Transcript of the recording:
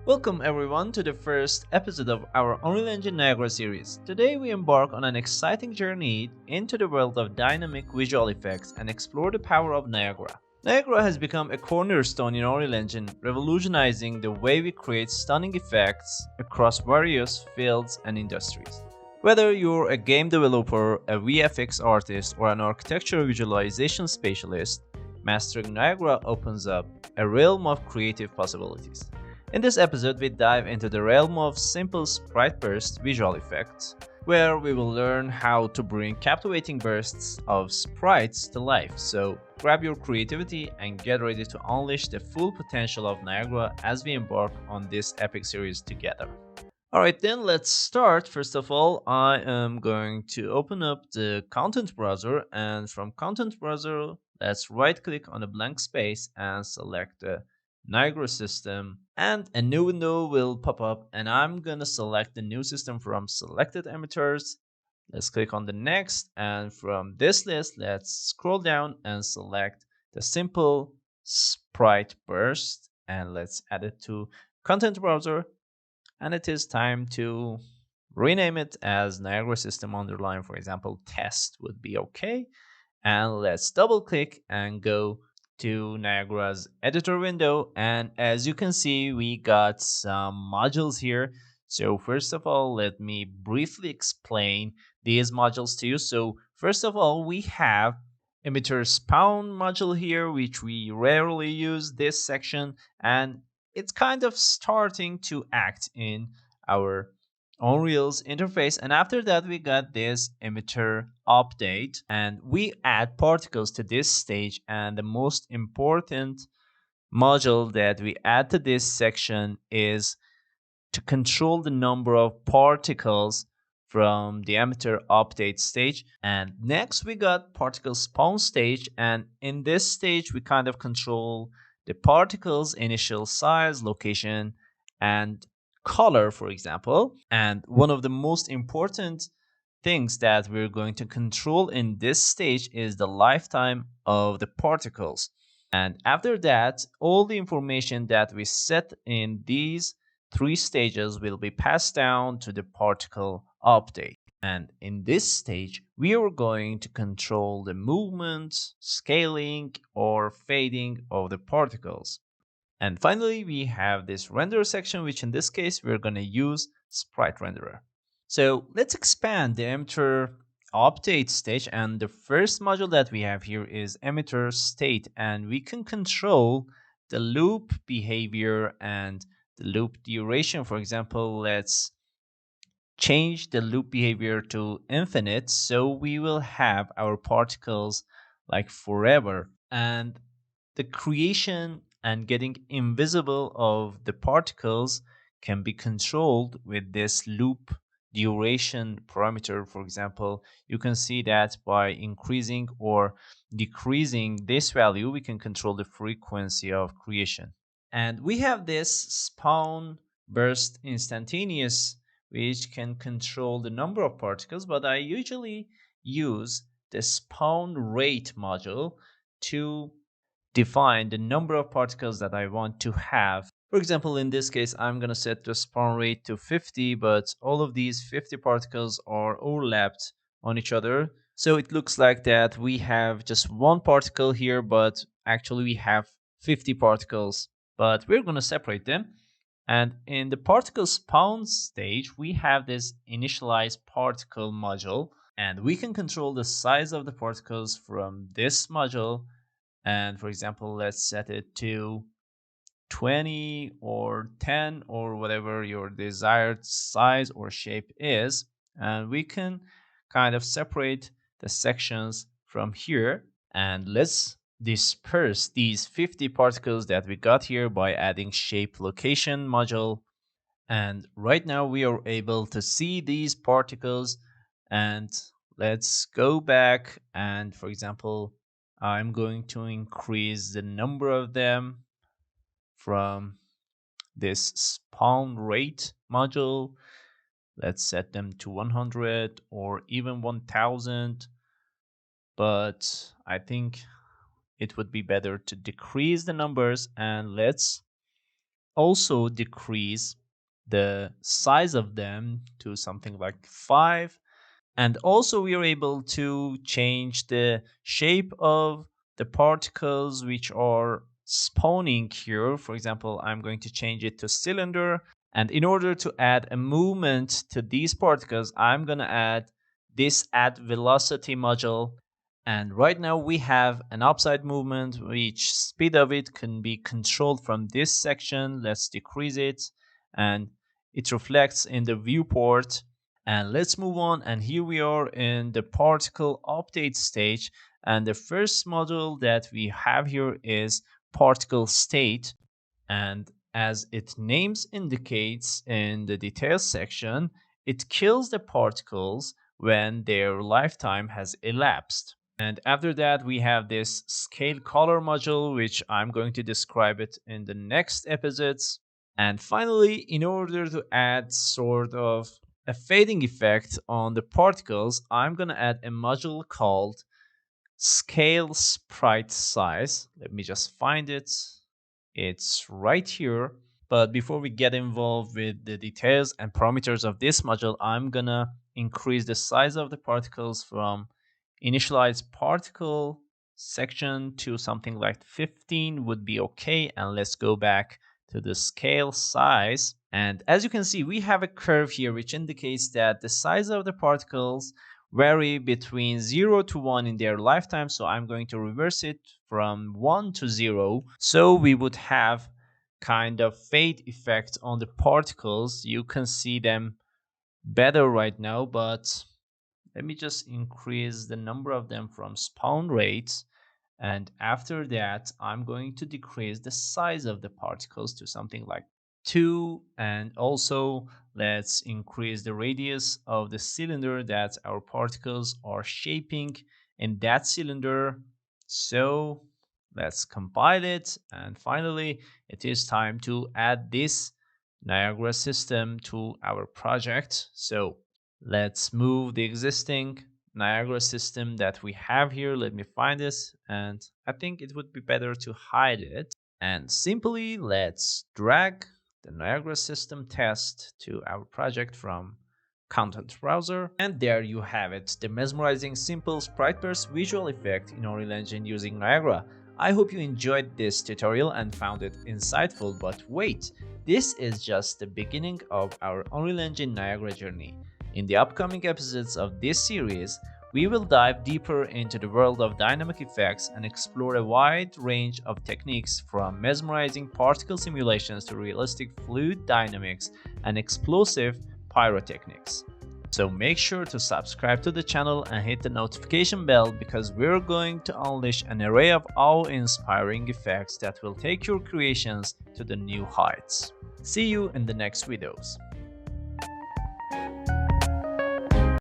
Welcome everyone to the first episode of our Unreal Engine Niagara series. Today we embark on an exciting journey into the world of dynamic visual effects and explore the power of Niagara. Niagara has become a cornerstone in Unreal Engine, revolutionizing the way we create stunning effects across various fields and industries. Whether you're a game developer, a VFX artist, or an architectural visualization specialist, mastering Niagara opens up a realm of creative possibilities. In this episode, we dive into the realm of Simple Sprite Burst visual effects, where we will learn how to bring captivating bursts of sprites to life. So grab your creativity and get ready to unleash the full potential of Niagara as we embark on this epic series together. Alright, then let's start. First of all, I am going to open up the content browser, and from content browser, let's right click on a blank space and select the Niagara system, and a new window will pop up, and I'm gonna select the new system from selected emitters. Let's click on the next, and from this list, let's scroll down and select the Simple Sprite Burst, and let's add it to content browser, and it is time to rename it as Niagara System underline, for example, test would be okay. And let's double click and go to Niagara's editor window. And as you can see, we got some modules here. So first of all, let me briefly explain these modules to you. So first of all, we have emitter spawn module here, which we rarely use this section, and it's kind of starting to act in our Unreal's interface. And after that, we got this emitter update, and we add particles to this stage. And the most important module that we add to this section is to control the number of particles from the emitter update stage. And next we got particle spawn stage, and in this stage we kind of control the particles initial size, location, and color, for example. And one of the most important things that we're going to control in this stage is the lifetime of the particles. And after that, all the information that we set in these three stages will be passed down to the particle update. And in this stage, we are going to control the movement, scaling, or fading of the particles. And finally, we have this render section, which in this case, we're going to use Sprite Renderer. So let's expand the emitter update stage, and the first module that we have here is emitter state, and we can control the loop behavior and the loop duration. For example, let's change the loop behavior to infinite, so we will have our particles like forever, and the creation and getting invisible of the particles can be controlled with this loop duration parameter. For example, you can see that by increasing or decreasing this value, we can control the frequency of creation. And we have this spawn burst instantaneous, which can control the number of particles, but I usually use the spawn rate module to define the number of particles that I want to have. For example, in this case, I'm going to set the spawn rate to 50, but all of these 50 particles are overlapped on each other. So it looks like that we have just one particle here, but actually we have 50 particles, but we're going to separate them. And in the particle spawn stage, we have this initialize particle module, and we can control the size of the particles from this module. And for example, let's set it to 20 or 10 or whatever your desired size or shape is. And we can kind of separate the sections from here. And let's disperse these 50 particles that we got here by adding shape location module. And right now we are able to see these particles. And let's go back, and for example, I'm going to increase the number of them from this spawn rate module. Let's set them to 100 or even 1000, but I think it would be better to decrease the numbers, and let's also decrease the size of them to something like 5. And also we are able to change the shape of the particles which are spawning here. For example, I'm going to change it to cylinder. And in order to add a movement to these particles, I'm going to add this add velocity module. And right now we have an upside movement, which speed of it can be controlled from this section. Let's decrease it. And it reflects in the viewport. And let's move on. And here we are in the particle update stage. And the first module that we have here is particle state. And as its names indicates in the details section, it kills the particles when their lifetime has elapsed. And after that, we have this scale color module, which I'm going to describe it in the next episodes. And finally, in order to add sort of a fading effect on the particles, I'm going to add a module called scale sprite size. Let me just find it. It's right here. But before we get involved with the details and parameters of this module, I'm gonna increase the size of the particles from initialize particle section to something like 15 would be okay. And let's go back to the scale size. And as you can see, we have a curve here which indicates that the size of the particles vary between 0 to 1 in their lifetime. So I'm going to reverse it from 1 to 0. So we would have kind of fade effect on the particles. You can see them better right now, but let me just increase the number of them from spawn rates. And after that, I'm going to decrease the size of the particles to something like 2. And also, let's increase the radius of the cylinder that our particles are shaping in that cylinder. So let's compile it. And finally, it is time to add this Niagara system to our project. So let's move the existing Niagara system that we have here. Let me find this, and I think it would be better to hide it. And simply let's drag the Niagara system test to our project from content browser. And there you have it, the mesmerizing Simple Sprite Burst visual effect in Unreal Engine using Niagara. I hope you enjoyed this tutorial and found it insightful, but wait, this is just the beginning of our Unreal Engine Niagara journey. In the upcoming episodes of this series, we will dive deeper into the world of dynamic effects and explore a wide range of techniques from mesmerizing particle simulations to realistic fluid dynamics and explosive pyrotechnics. So make sure to subscribe to the channel and hit the notification bell, because we're going to unleash an array of awe-inspiring effects that will take your creations to the new heights. See you in the next videos.